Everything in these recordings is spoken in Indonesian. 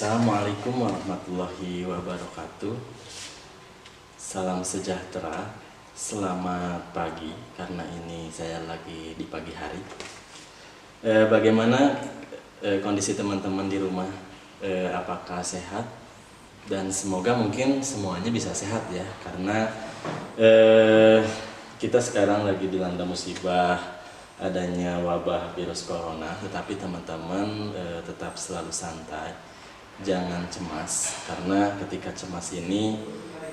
Assalamualaikum warahmatullahi wabarakatuh. Salam sejahtera, selamat pagi, karena ini saya lagi di pagi hari. Bagaimana kondisi teman-teman di rumah? Apakah sehat? Dan semoga mungkin semuanya bisa sehat ya, karena kita sekarang lagi dilanda musibah adanya wabah virus corona. Tetapi teman-teman tetap selalu santai, jangan cemas, karena ketika cemas ini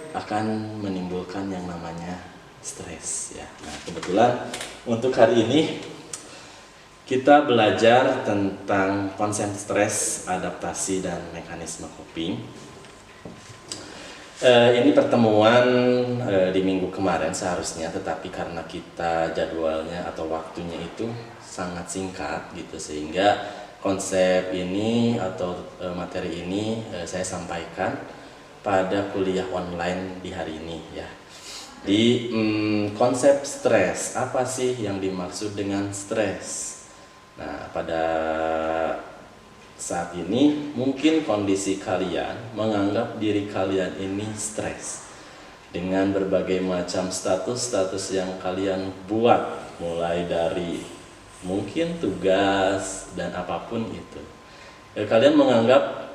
akan menimbulkan yang namanya stres ya. Nah, kebetulan untuk hari ini kita belajar tentang konsep stres, adaptasi, dan mekanisme coping. Ini pertemuan di minggu kemarin seharusnya, tetapi karena kita jadwalnya atau waktunya itu sangat singkat gitu, sehingga konsep ini atau materi ini saya sampaikan pada kuliah online di hari ini ya. Di konsep stres, apa sih yang dimaksud dengan stres? Nah, pada saat ini mungkin kondisi kalian menganggap diri kalian ini stres dengan berbagai macam status yang kalian buat, mulai dari mungkin tugas dan apapun itu. Kalian menganggap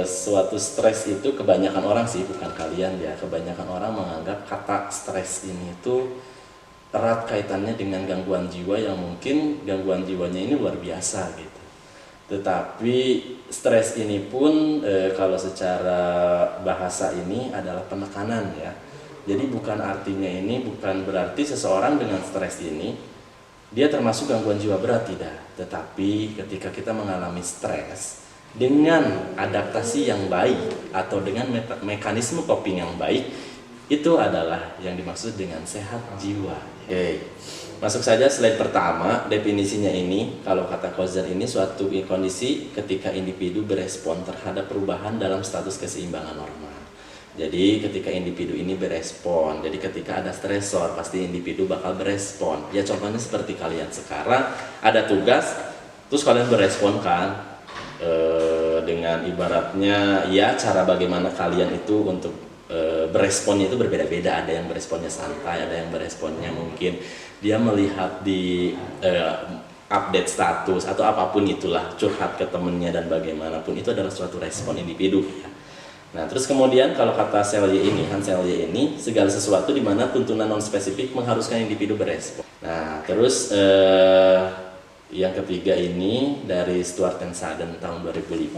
suatu stres itu, kebanyakan orang sih, bukan kalian ya, kebanyakan orang menganggap kata stres ini itu erat kaitannya dengan gangguan jiwa yang mungkin gangguan jiwanya ini luar biasa gitu. Tetapi stres ini pun kalau secara bahasa ini adalah penekanan ya. Jadi bukan artinya ini, bukan berarti seseorang dengan stres ini dia termasuk gangguan jiwa berat, tidak. Tetapi ketika kita mengalami stres dengan adaptasi yang baik atau dengan mekanisme coping yang baik, itu adalah yang dimaksud dengan sehat jiwa. Oke. Masuk saja slide pertama. Definisinya ini, kalau kata Kozer, ini suatu kondisi ketika individu berespon terhadap perubahan dalam status keseimbangan normal. Jadi ketika individu ini berespon, jadi ketika ada stresor pasti individu bakal berespon. Ya contohnya seperti kalian sekarang ada tugas, terus kalian berespon kan dengan ibaratnya ya cara bagaimana kalian itu untuk beresponnya itu berbeda-beda. Ada yang beresponnya santai, ada yang beresponnya mungkin dia melihat di update status atau apapun itulah, curhat ke temennya dan bagaimanapun, itu adalah suatu respon individu ya. Nah, terus kemudian kalau kata Hans Selye ini, segala sesuatu di mana tuntunan non spesifik mengharuskan individu berespon. Nah, terus yang ketiga ini dari Stuart and Sutton tahun 2005.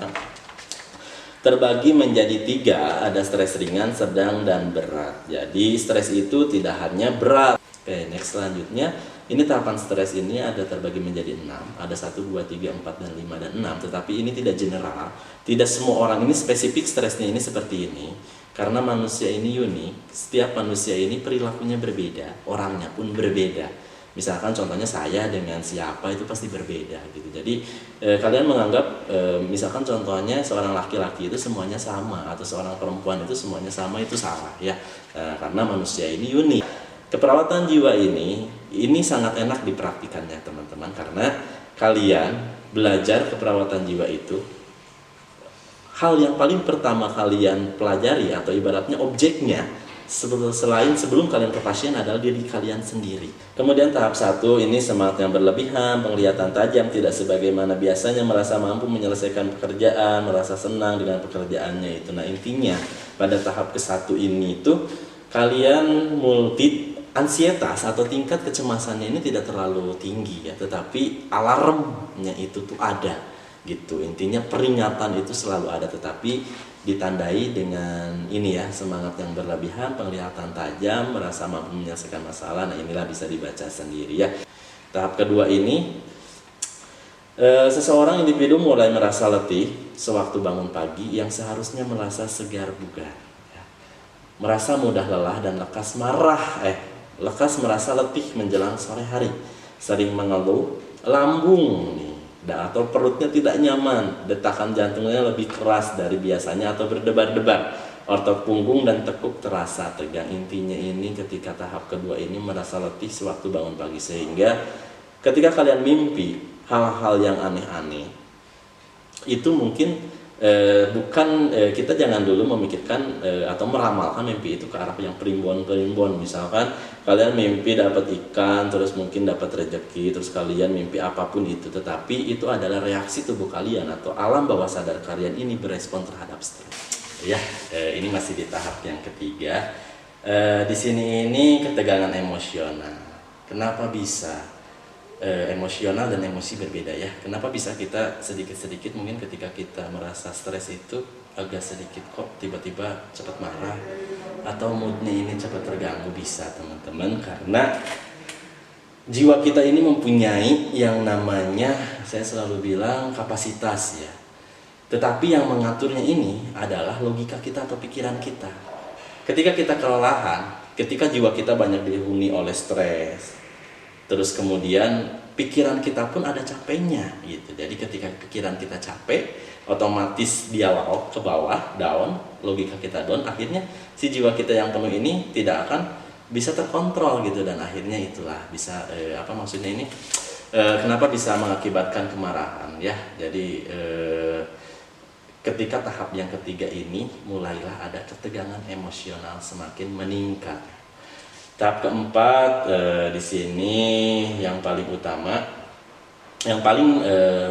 Terbagi menjadi 3, ada stres ringan, sedang, dan berat. Jadi stres itu tidak hanya berat. Oke, next selanjutnya. Ini tahapan stres ini ada terbagi menjadi 6. Ada 1, 2, 3, 4, dan 5, dan 6. Tetapi ini tidak general. Tidak semua orang ini spesifik stresnya ini seperti ini. Karena manusia ini unik. Setiap manusia ini perilakunya berbeda. Orangnya pun berbeda. Misalkan contohnya saya dengan siapa itu pasti berbeda gitu. Jadi kalian menganggap misalkan contohnya seorang laki-laki itu semuanya sama, atau seorang perempuan itu semuanya sama, itu salah ya. Karena manusia ini unik. Keperawatan jiwa ini sangat enak dipraktikannya teman-teman, karena kalian belajar keperawatan jiwa itu, hal yang paling pertama kalian pelajari atau ibaratnya objeknya selain sebelum kalian ke pasien adalah diri kalian sendiri. Kemudian tahap 1 ini semangat yang berlebihan, penglihatan tajam, tidak sebagaimana biasanya, merasa mampu menyelesaikan pekerjaan, merasa senang dengan pekerjaannya itu. Nah, intinya pada tahap ke-1 ini tuh kalian ansietas atau tingkat kecemasannya ini tidak terlalu tinggi ya, tetapi alarmnya itu tuh ada gitu. Intinya peringatan itu selalu ada, tetapi ditandai dengan ini ya, semangat yang berlebihan, penglihatan tajam, merasa mampu menyelesaikan masalah. Nah, inilah bisa dibaca sendiri ya. Tahap kedua ini seseorang individu mulai merasa letih sewaktu bangun pagi yang seharusnya merasa segar bugar ya. Merasa mudah lelah dan lekas merasa letih menjelang sore hari, sering mengeluh, lambung nih, atau perutnya tidak nyaman, detakan jantungnya lebih keras dari biasanya atau berdebar-debar, otot punggung dan tekuk terasa tegang. Intinya ini ketika tahap kedua ini merasa letih sewaktu bangun pagi, sehingga ketika kalian mimpi hal-hal yang aneh-aneh itu mungkin kita jangan dulu memikirkan atau meramalkan mimpi itu ke arah yang primbon. Misalkan kalian mimpi dapat ikan, terus mungkin dapat rezeki, terus kalian mimpi apapun itu, tetapi itu adalah reaksi tubuh kalian atau alam bawah sadar kalian ini berespon terhadap stres. Ya, ini masih di tahap yang ketiga. Di sini ini ketegangan emosional. Kenapa bisa? Emosional dan emosi berbeda ya. Kenapa bisa kita sedikit-sedikit mungkin ketika kita merasa stres itu agak sedikit kok tiba-tiba cepat marah atau moodnya ini cepat terganggu, bisa teman-teman, karena jiwa kita ini mempunyai yang namanya, saya selalu bilang, kapasitas ya. Tetapi yang mengaturnya ini adalah logika kita atau pikiran kita. Ketika kita kelelahan, ketika jiwa kita banyak dihuni oleh stres, terus kemudian pikiran kita pun ada capeknya gitu. Jadi ketika pikiran kita capek, otomatis dia lauk ke bawah, down, logika kita down, akhirnya si jiwa kita yang penuh ini tidak akan bisa terkontrol gitu, dan akhirnya itulah bisa maksudnya ini kenapa bisa mengakibatkan kemarahan ya. Jadi ketika tahap yang ketiga ini mulailah ada ketegangan emosional semakin meningkat. Tahap keempat di sini yang paling utama, yang paling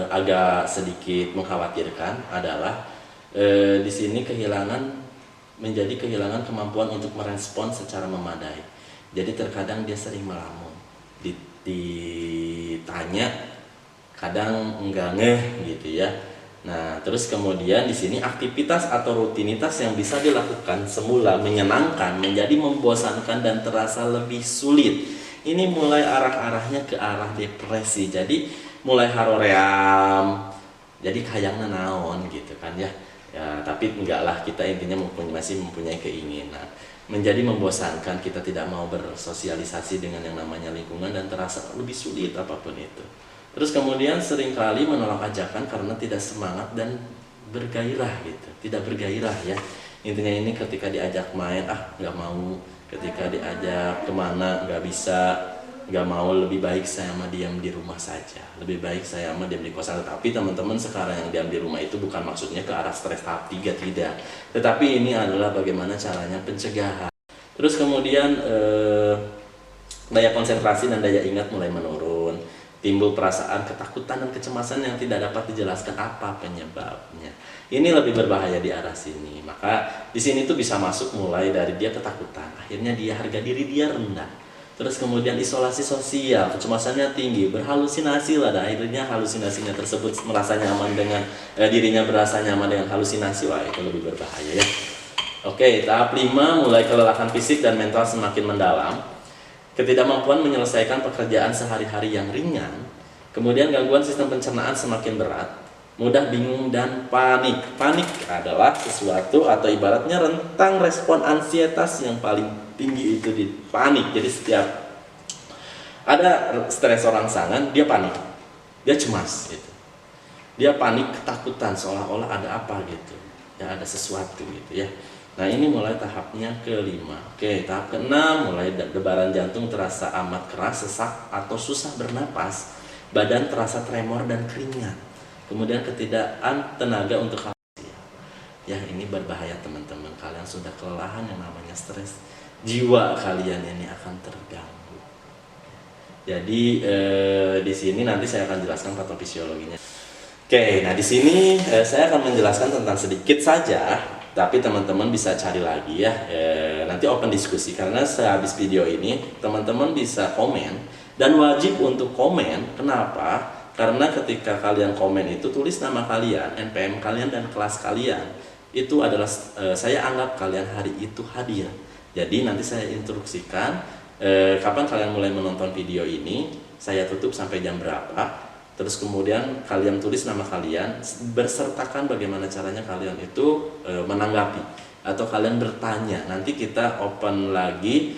agak sedikit mengkhawatirkan adalah di sini menjadi kehilangan kemampuan untuk merespon secara memadai. Jadi terkadang dia sering melamun, ditanya kadang enggak ngeh gitu ya. Nah, terus kemudian di sini aktivitas atau rutinitas yang bisa dilakukan semula menyenangkan menjadi membosankan dan terasa lebih sulit. Ini mulai arahnya ke arah depresi. Jadi mulai haroream. Jadi kayaknya naon gitu kan ya. Ya, tapi enggak lah, kita intinya masih mempunyai keinginan. Menjadi membosankan, kita tidak mau bersosialisasi dengan yang namanya lingkungan dan terasa lebih sulit apapun itu. Terus kemudian seringkali menolak ajakan karena tidak semangat dan bergairah gitu, tidak bergairah ya. Intinya ini ketika diajak main, nggak mau, ketika diajak kemana nggak bisa, nggak mau, lebih baik saya mah diam di rumah saja, lebih baik saya mah diam di kosan. Tapi teman-teman, sekarang yang diam di rumah itu bukan maksudnya ke arah stres tahap 3, tidak. Tetapi ini adalah bagaimana caranya pencegahan. Terus kemudian daya konsentrasi dan daya ingat mulai menurun. Timbul perasaan ketakutan dan kecemasan yang tidak dapat dijelaskan apa penyebabnya. Ini lebih berbahaya di arah sini. Maka di sini tuh bisa masuk mulai dari dia ketakutan, akhirnya dia harga diri dia rendah. Terus kemudian isolasi sosial, kecemasannya tinggi, berhalusinasi lah, dan akhirnya halusinasinya tersebut merasa nyaman dengan dirinya berasa nyaman dengan halusinasi. Wah, itu lebih berbahaya ya. Oke, tahap 5, mulai kelelahan fisik dan mental semakin mendalam. Ketidakmampuan menyelesaikan pekerjaan sehari-hari yang ringan, kemudian gangguan sistem pencernaan semakin berat, mudah bingung dan panik. Panik adalah sesuatu atau ibaratnya rentang respon ansietas yang paling tinggi itu di panik. Jadi setiap ada stres rangsangan, dia panik, dia cemas gitu. Dia panik, ketakutan, seolah-olah ada apa gitu. Ya, ada sesuatu gitu ya. Nah, ini mulai tahapnya ke-5. Oke, tahap ke-6, mulai debaran jantung terasa amat keras, sesak atau susah bernapas, badan terasa tremor dan keringat, kemudian ketidakan tenaga untuk ya, ini berbahaya teman-teman. Kalian sudah kelelahan, yang namanya stres, jiwa kalian ini akan terganggu. Jadi di sini nanti saya akan jelaskan patofisiologinya. Oke, nah di sini saya akan menjelaskan tentang sedikit saja. Tapi teman-teman bisa cari lagi ya, nanti open diskusi, karena sehabis video ini teman-teman bisa komen, dan wajib untuk komen. Kenapa? Karena ketika kalian komen itu tulis nama kalian, NPM kalian, dan kelas kalian. Itu adalah saya anggap kalian hari itu hadir. Jadi nanti saya instruksikan kapan kalian mulai menonton video ini, saya tutup sampai jam berapa. Terus kemudian kalian tulis nama kalian, bersertakan bagaimana caranya kalian itu menanggapi, atau kalian bertanya. Nanti kita open lagi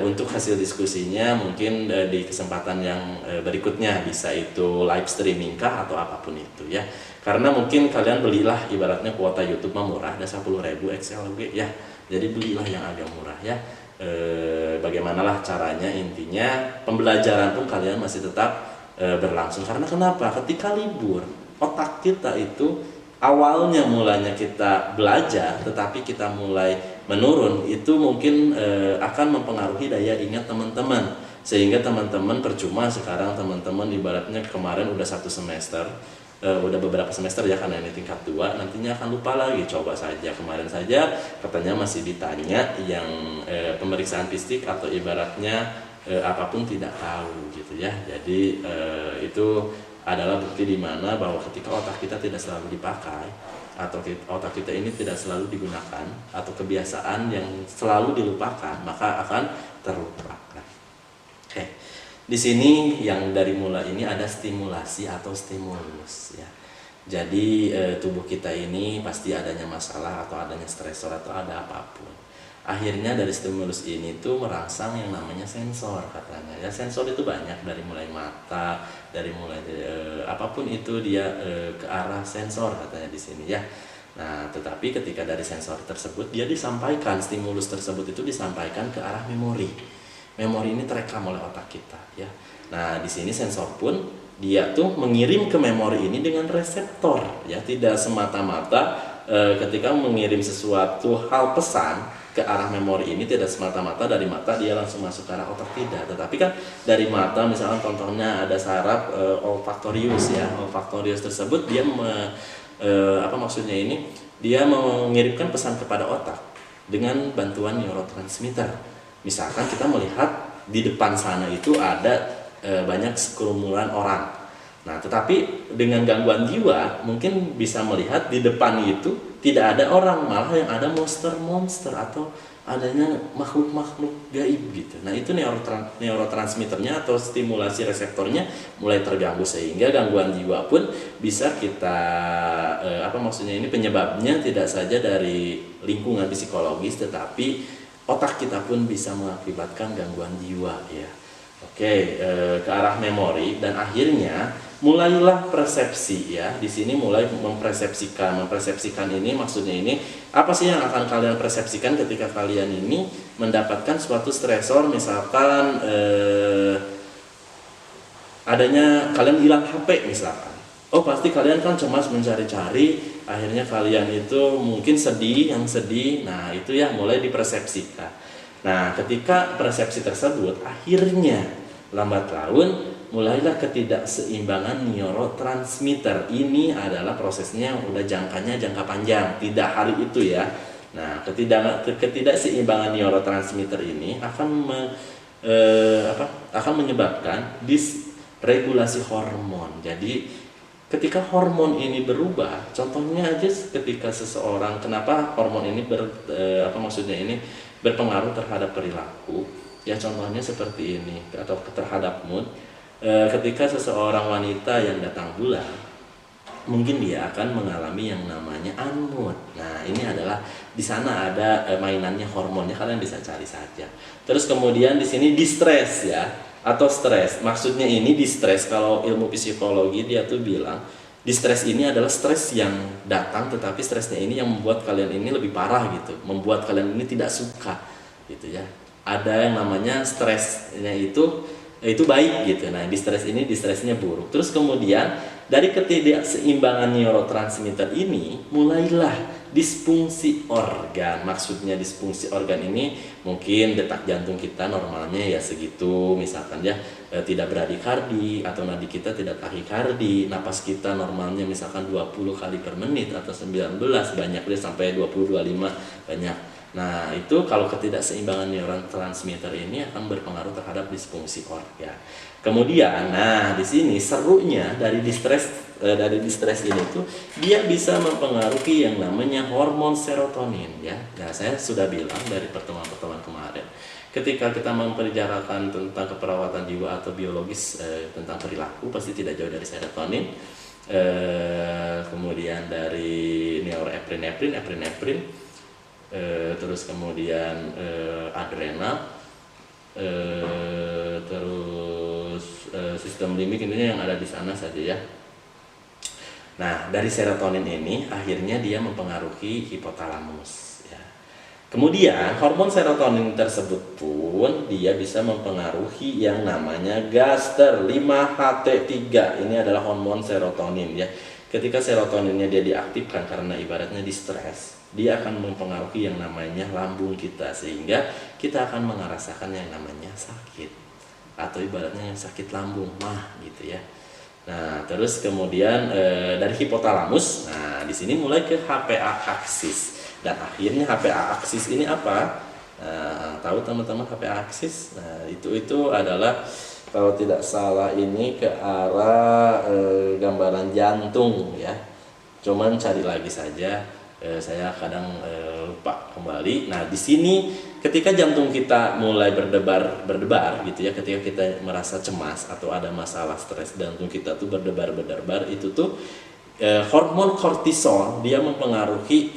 untuk hasil diskusinya, mungkin di kesempatan yang berikutnya, bisa itu live streaming kah atau apapun itu ya. Karena mungkin kalian belilah, ibaratnya kuota YouTube mah murah, ada 10.000 XLG ya. Jadi belilah yang agak murah ya. Bagaimanalah caranya, intinya pembelajaran pun kalian masih tetap berlangsung. Karena kenapa? Ketika libur, otak kita itu awalnya mulanya kita belajar tetapi kita mulai menurun, itu mungkin akan mempengaruhi daya ingat teman-teman, sehingga teman-teman percuma sekarang teman-teman ibaratnya kemarin udah 1 semester, udah beberapa semester ya, karena ini tingkat 2, nantinya akan lupa lagi. Coba saja kemarin saja katanya masih ditanya yang pemeriksaan fisik atau ibaratnya apapun tidak tahu gitu ya. Jadi itu adalah bukti di mana bahwa ketika otak kita tidak selalu dipakai atau otak kita ini tidak selalu digunakan atau kebiasaan yang selalu dilupakan, maka akan terlupakan. Oke. Di sini yang dari mulai ini ada stimulasi atau stimulus ya. Jadi tubuh kita ini pasti adanya masalah atau adanya stresor atau ada apapun. Akhirnya dari stimulus ini tuh merangsang yang namanya sensor katanya. Ya sensor itu banyak, dari mulai mata, dari mulai apapun itu dia ke arah sensor katanya di sini ya. Nah, tetapi ketika dari sensor tersebut dia disampaikan, stimulus tersebut itu disampaikan ke arah memori. Memori ini terekam oleh otak kita ya. Nah, di sini sensor pun dia tuh mengirim ke memori ini dengan reseptor ya, tidak semata-mata ketika mengirim sesuatu hal pesan ke arah memori ini tidak semata-mata dari mata dia langsung masuk ke arah otak, tidak, tetapi kan dari mata misalkan contohnya ada saraf olfaktorius ya, olfaktorius tersebut dia apa maksudnya ini, dia mengirimkan pesan kepada otak dengan bantuan neurotransmitter. Misalkan kita melihat di depan sana itu ada banyak sekerumunan orang. Nah, tetapi dengan gangguan jiwa mungkin bisa melihat di depan itu tidak ada orang, malah yang ada monster-monster atau adanya makhluk-makhluk gaib gitu. Nah, itu neurotransmitternya atau stimulasi reseptornya mulai terganggu, sehingga gangguan jiwa pun bisa kita apa maksudnya ini, penyebabnya tidak saja dari lingkungan psikologis tetapi otak kita pun bisa mengakibatkan gangguan jiwa ya. Oke, ke arah memori, dan akhirnya mulailah persepsi ya. Di sini mulai mempersepsikan ini maksudnya ini apa sih yang akan kalian persepsikan ketika kalian ini mendapatkan suatu stresor, misalkan adanya kalian hilang HP misalkan. Oh, pasti kalian kan cemas mencari-cari, akhirnya kalian itu mungkin sedih, nah itu ya mulai dipersepsikan. Nah, ketika persepsi tersebut akhirnya lambat laun mulailah ketidakseimbangan neurotransmitter. Ini adalah prosesnya yang udah jangka panjang, tidak hari itu ya. Nah, ketidakseimbangan neurotransmitter ini akan menyebabkan disregulasi hormon. Jadi ketika hormon ini berubah, contohnya aja ketika seseorang, kenapa hormon ini berpengaruh terhadap perilaku ya, contohnya seperti ini, atau terhadap mood. Ketika seseorang wanita yang datang bulan, mungkin dia akan mengalami yang namanya unmood. Nah, ini adalah di sana ada mainannya hormonnya, kalian bisa cari saja. Terus kemudian di sini distress ya, atau stres. Maksudnya ini distress, kalau ilmu psikologi dia tuh bilang distress ini adalah stres yang datang, tetapi stresnya ini yang membuat kalian ini lebih parah gitu, membuat kalian ini tidak suka gitu ya. Ada yang namanya stresnya itu baik gitu. Nah, distressnya buruk. Terus kemudian dari ketidakseimbangan neurotransmitter ini mulailah disfungsi organ. Maksudnya disfungsi organ ini mungkin detak jantung kita normalnya ya segitu misalkan ya, tidak bradikardi atau nadi kita tidak tahikardi. Napas kita normalnya misalkan 20 kali per menit atau 19, banyak dia sampai 20-25 banyak. Nah, itu kalau ketidakseimbangan neurotransmitter ini akan berpengaruh terhadap disfungsi organ. Kemudian, nah di sini serunya dari distress ini tuh dia bisa mempengaruhi yang namanya hormon serotonin ya. Nah, saya sudah bilang dari pertemuan-pertemuan kemarin, ketika kita membicarakan tentang keperawatan jiwa atau biologis tentang perilaku, pasti tidak jauh dari serotonin. Kemudian dari norepinefrin, terus kemudian adrenal, terus sistem limbik, intinya yang ada di sana saja ya. Nah, dari serotonin ini akhirnya dia mempengaruhi hipotalamus ya. Kemudian hormon serotonin tersebut pun dia bisa mempengaruhi yang namanya Gaster 5-HT3. Ini adalah hormon serotonin ya. ketika serotoninnya dia diaktifkan karena ibaratnya di stres, dia akan mempengaruhi yang namanya lambung kita, sehingga kita akan merasakan yang namanya sakit atau ibaratnya yang sakit lambung mah gitu ya. Nah, terus kemudian dari hipotalamus, nah di sini mulai ke HPA aksis, dan akhirnya HPA aksis ini apa? Nah, tahu teman-teman HPA aksis? Nah, itu adalah kalau tidak salah ini ke arah gambaran jantung ya. Cuman cari lagi saja, saya kadang lupa kembali. Nah, di sini ketika jantung kita mulai berdebar gitu ya, ketika kita merasa cemas atau ada masalah stres, jantung kita tuh berdebar, itu tuh hormon kortisol dia mempengaruhi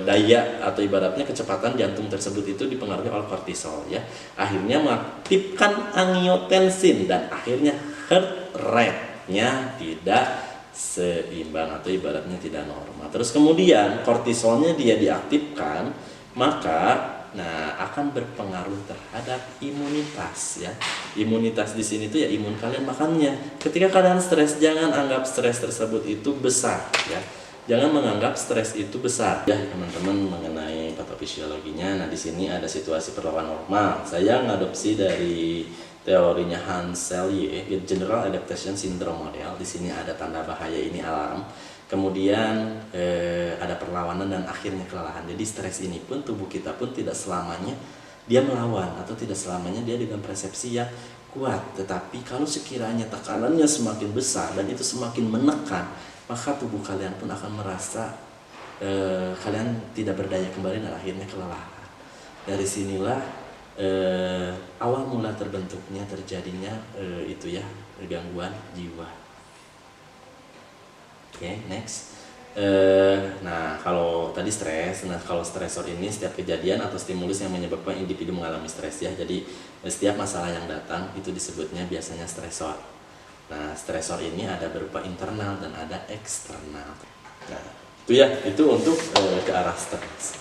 daya atau ibaratnya kecepatan jantung tersebut itu dipengaruhi oleh kortisol ya, akhirnya mengaktifkan angiotensin dan akhirnya heart rate-nya tidak seimbang atau ibaratnya tidak normal. Terus kemudian kortisolnya dia diaktifkan, maka akan berpengaruh terhadap imunitas ya. Imunitas di sini tuh ya imun kalian, makanya ketika kalian stres jangan anggap stres tersebut itu besar ya. Jangan menganggap stres itu besar ya teman-teman. Mengenai patofisiologinya, nah di sini ada situasi perlawan normal. Saya ngadopsi dari teorinya Hans Selye, General Adaptation Syndrome Model. Di sini ada tanda bahaya ini alam. Kemudian ada perlawanan dan akhirnya kelelahan. Jadi stres ini pun tubuh kita pun tidak selamanya dia melawan atau tidak selamanya dia dengan persepsi yang kuat. Tetapi kalau sekiranya tekanannya semakin besar dan itu semakin menekan, maka tubuh kalian pun akan merasa kalian tidak berdaya kembali dan akhirnya kelelahan. Dari sinilah awal mula terbentuknya terjadinya itu ya gangguan jiwa. Oke, next. Nah, kalau tadi stres, kalau stresor ini setiap kejadian atau stimulus yang menyebabkan individu mengalami stres ya. Jadi setiap masalah yang datang itu disebutnya biasanya stresor. Nah, stresor ini ada berupa internal dan ada eksternal. Nah, itu ya, itu untuk ke arah stres.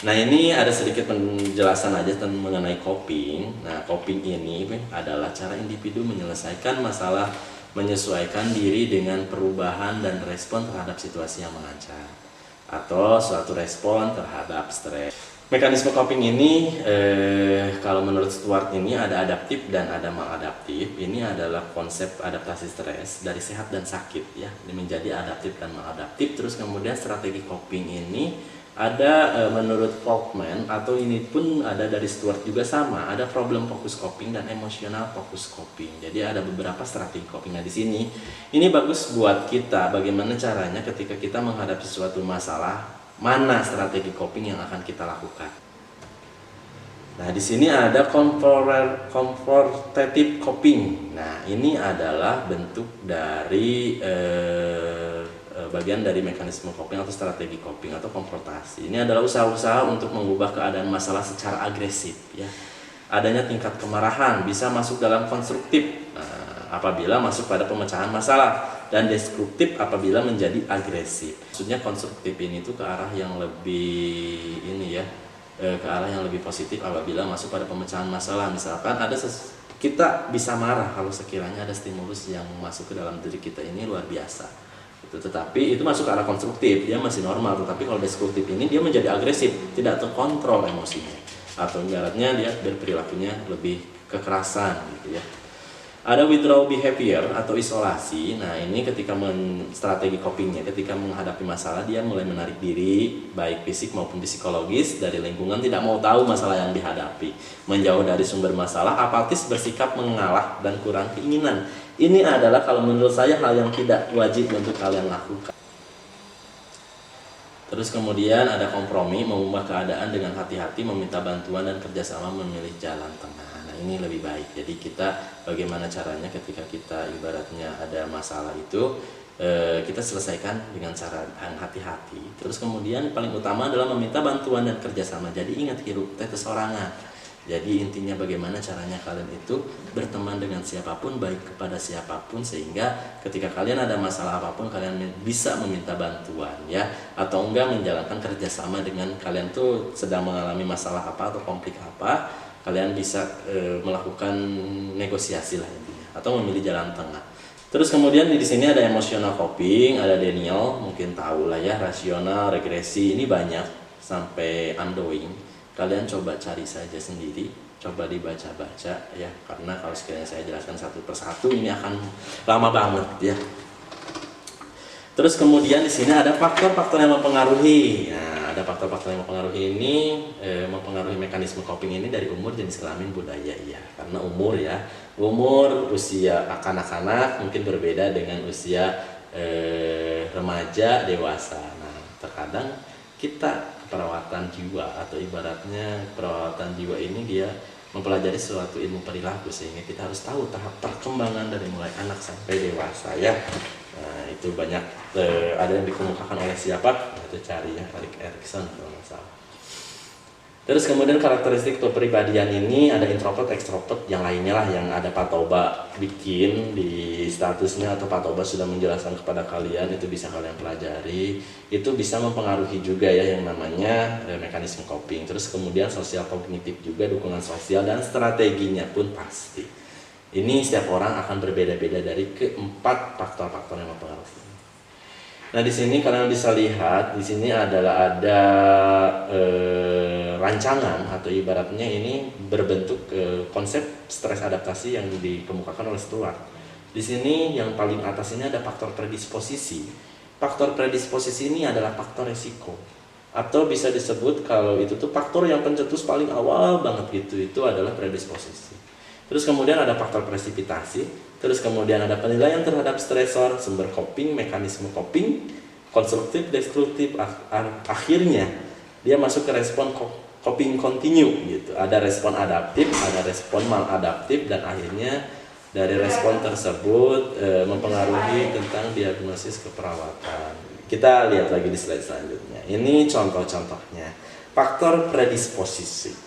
Nah, ini ada sedikit penjelasan aja tentang mengenai coping. Nah, coping ini adalah cara individu menyelesaikan masalah, menyesuaikan diri dengan perubahan dan respon terhadap situasi yang mengancam atau suatu respon terhadap stres. Mekanisme coping ini kalau menurut Stuart ini ada adaptif dan ada maladaptif. Ini adalah konsep adaptasi stres dari sehat dan sakit ya, menjadi adaptif dan maladaptif. Terus kemudian strategi coping ini ada menurut Folkman, atau ini pun ada dari Stuart juga sama, ada problem fokus coping dan emosional fokus coping. Jadi ada beberapa strategi coping. Nah, di sini ini bagus buat kita bagaimana caranya ketika kita menghadapi suatu masalah, mana strategi coping yang akan kita lakukan. Nah, di sini ada comfortative coping. Nah, ini adalah bentuk dari bagian dari mekanisme coping atau strategi coping atau konfrontasi. Ini adalah usaha-usaha untuk mengubah keadaan masalah secara agresif ya. Adanya tingkat kemarahan bisa masuk dalam konstruktif apabila masuk pada pemecahan masalah, dan destruktif apabila menjadi agresif. Maksudnya konstruktif ini tuh ke arah yang lebih ini ya, ke arah yang lebih positif apabila masuk pada pemecahan masalah. Misalkan ada kita bisa marah kalau sekiranya ada stimulus yang masuk ke dalam diri kita ini luar biasa. Tetapi itu masuk ke arah konstruktif, dia masih normal. Tetapi kalau destruktif ini dia menjadi agresif, tidak terkontrol emosinya, atau ibaratnya dia berperilakunya lebih kekerasan gitu ya. Ada withdrawal behavior atau isolasi. Nah, ini ketika strategi copingnya, ketika menghadapi masalah dia mulai menarik diri, baik fisik maupun psikologis dari lingkungan, tidak mau tahu masalah yang dihadapi, menjauh dari sumber masalah, apatis, bersikap mengalah dan kurang keinginan. Ini adalah kalau menurut saya hal yang tidak wajib untuk kalian lakukan. Terus kemudian ada kompromi, mengubah keadaan dengan hati-hati, meminta bantuan dan kerjasama, memilih jalan tengah. Nah, ini lebih baik. Jadi kita bagaimana caranya ketika kita ibaratnya ada masalah itu kita selesaikan dengan cara yang hati-hati. Terus kemudian paling utama adalah meminta bantuan dan kerjasama. Jadi ingat, hirup teh sorangan. Jadi intinya bagaimana caranya kalian itu berteman dengan siapapun, baik kepada siapapun, sehingga ketika kalian ada masalah apapun kalian bisa meminta bantuan ya, atau enggak menjalankan kerjasama dengan kalian tuh sedang mengalami masalah apa atau konflik apa, kalian bisa melakukan negosiasi lah intinya, atau memilih jalan tengah. Terus kemudian di sini ada emotional coping, ada Daniel, mungkin tahu lah ya, rasional, regresi, ini banyak sampai undoing. Kalian coba cari saja sendiri, coba dibaca-baca ya, karena kalau sekiranya saya jelaskan satu persatu ini akan lama banget ya. Terus kemudian di sini ada faktor-faktor yang mempengaruhi. Nah, ada faktor-faktor yang mempengaruhi ini, mempengaruhi mekanisme coping ini dari umur, jenis kelamin, budaya ya. Karena umur ya, umur usia kanak-kanak mungkin berbeda dengan usia remaja, dewasa. Nah, terkadang kita perawatan jiwa atau ibaratnya perawatan jiwa ini dia mempelajari suatu ilmu perilaku, sehingga kita harus tahu tahap perkembangan dari mulai anak sampai dewasa ya. Nah, itu banyak ada yang dikemukakan oleh siapa? Nah, itu cari ya, Erik Erikson kalau nggak salah. Terus kemudian karakteristik kepribadian ini ada introvert, extrovert, yang lainnya lah yang ada Pak Toba bikin di statusnya atau Pak Toba sudah menjelaskan kepada kalian, itu bisa kalian pelajari. Itu bisa mempengaruhi juga ya yang namanya mekanisme coping. Terus kemudian sosial kognitif juga, dukungan sosial dan strateginya pun pasti. Ini setiap orang akan berbeda-beda dari keempat faktor-faktor yang mempengaruhi. Nah, di sini kalian bisa lihat, di sini adalah ada rancangan atau ibaratnya ini berbentuk konsep stres adaptasi yang dikemukakan oleh Stewart. Di sini yang paling atas ini ada faktor predisposisi. Faktor predisposisi ini adalah faktor resiko, atau bisa disebut kalau itu tuh faktor yang pencetus paling awal banget gitu, itu adalah predisposisi. Terus kemudian ada faktor presipitasi, terus kemudian ada penilaian terhadap stresor, sumber coping, mekanisme coping, konstruktif, destruktif, akhirnya dia masuk ke respon coping continue gitu. Ada respon adaptif, ada respon maladaptif, dan akhirnya dari respon tersebut mempengaruhi tentang diagnosis keperawatan. Kita lihat lagi di slide selanjutnya. Ini contoh-contohnya. Faktor predisposisi.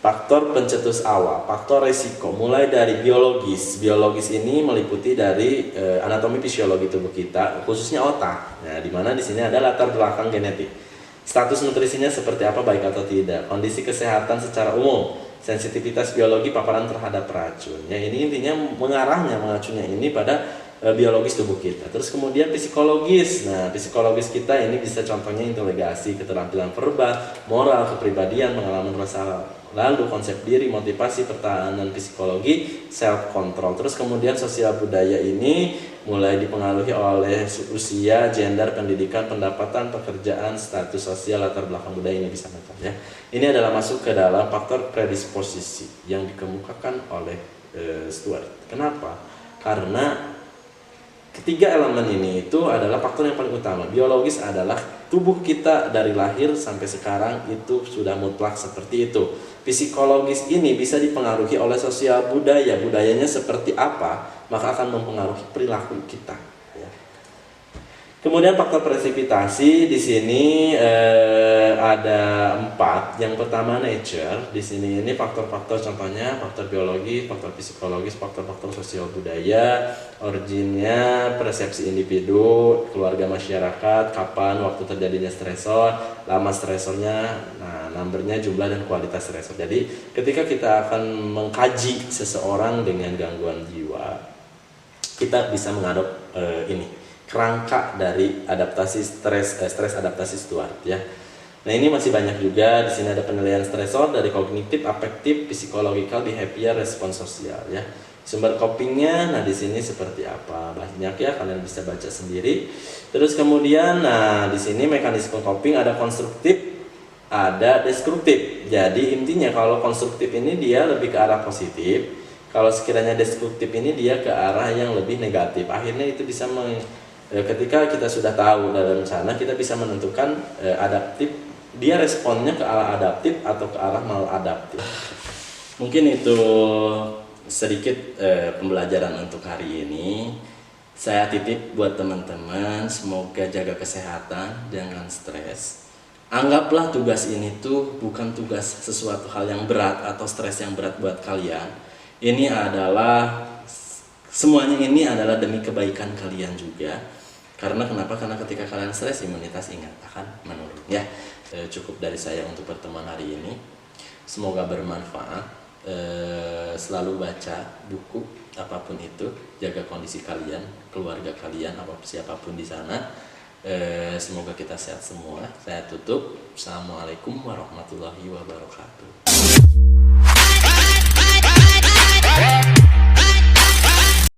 Faktor pencetus awal, faktor resiko, mulai dari biologis. Biologis ini meliputi dari anatomi fisiologi tubuh kita, khususnya otak. Nah, di mana di sini ada latar belakang genetik. Status nutrisinya seperti apa, baik atau tidak. Kondisi kesehatan secara umum, sensitivitas biologi paparan terhadap racun. Ya, ini intinya mengacunya ini pada biologis tubuh kita. Terus kemudian psikologis. Nah, psikologis kita ini bisa contohnya inteligasi, keterampilan verbal, moral, kepribadian, pengalaman rasa lalu, konsep diri, motivasi, pertahanan psikologi, self control. Terus kemudian sosial budaya ini mulai dipengaruhi oleh usia, gender, pendidikan, pendapatan, pekerjaan, status sosial, latar belakang budaya, ini bisa macam ya. Ini adalah masuk ke dalam faktor predisposisi yang dikemukakan oleh Stewart. Kenapa? Karena ketiga elemen ini itu adalah faktor yang paling utama. Biologis adalah tubuh kita dari lahir sampai sekarang itu sudah mutlak seperti itu. Psikologis ini bisa dipengaruhi oleh sosial budaya. Budayanya seperti apa, maka akan mempengaruhi perilaku kita. Ya. Kemudian faktor presipitasi di sini ada 4. Yang pertama nature. Di sini ini faktor-faktor, contohnya faktor biologi, faktor psikologis, faktor-faktor sosial budaya. Originnya persepsi individu, keluarga, masyarakat, kapan waktu terjadinya stresor, lama stresornya, nah numbernya, jumlah dan kualitas stresor. Jadi ketika kita akan mengkaji seseorang dengan gangguan jiwa, kita bisa mengadop ini kerangka dari adaptasi stres adaptasi Stewart ya. Nah, ini masih banyak juga. Di sini ada penilaian stresor dari kognitif, afektif, psikologikal, behavior, respon sosial ya. Sumber copingnya, nah di sini seperti apa, banyak ya, kalian bisa baca sendiri. Terus kemudian, nah di sini mekanisme coping ada konstruktif, ada destruktif. Jadi intinya kalau konstruktif ini dia lebih ke arah positif, kalau sekiranya destruktif ini dia ke arah yang lebih negatif. Akhirnya itu bisa ketika kita sudah tahu dalam sana, kita bisa menentukan adaptif, dia responnya ke arah adaptif atau ke arah maladaptif. Mungkin itu sedikit pembelajaran untuk hari ini. Saya titip buat teman-teman, semoga jaga kesehatan, jangan stres. Anggaplah tugas ini tuh bukan tugas sesuatu hal yang berat atau stres yang berat buat kalian. Ini adalah, semuanya ini adalah demi kebaikan kalian juga. Karena kenapa? Karena ketika kalian stres, imunitas ingat akan menurun ya. Cukup dari saya untuk pertemuan hari ini. Semoga bermanfaat. selalu baca buku apapun itu, jaga kondisi kalian, keluarga kalian, siapapun di sana. Semoga kita sehat semua. Saya tutup. Assalamualaikum warahmatullahi wabarakatuh.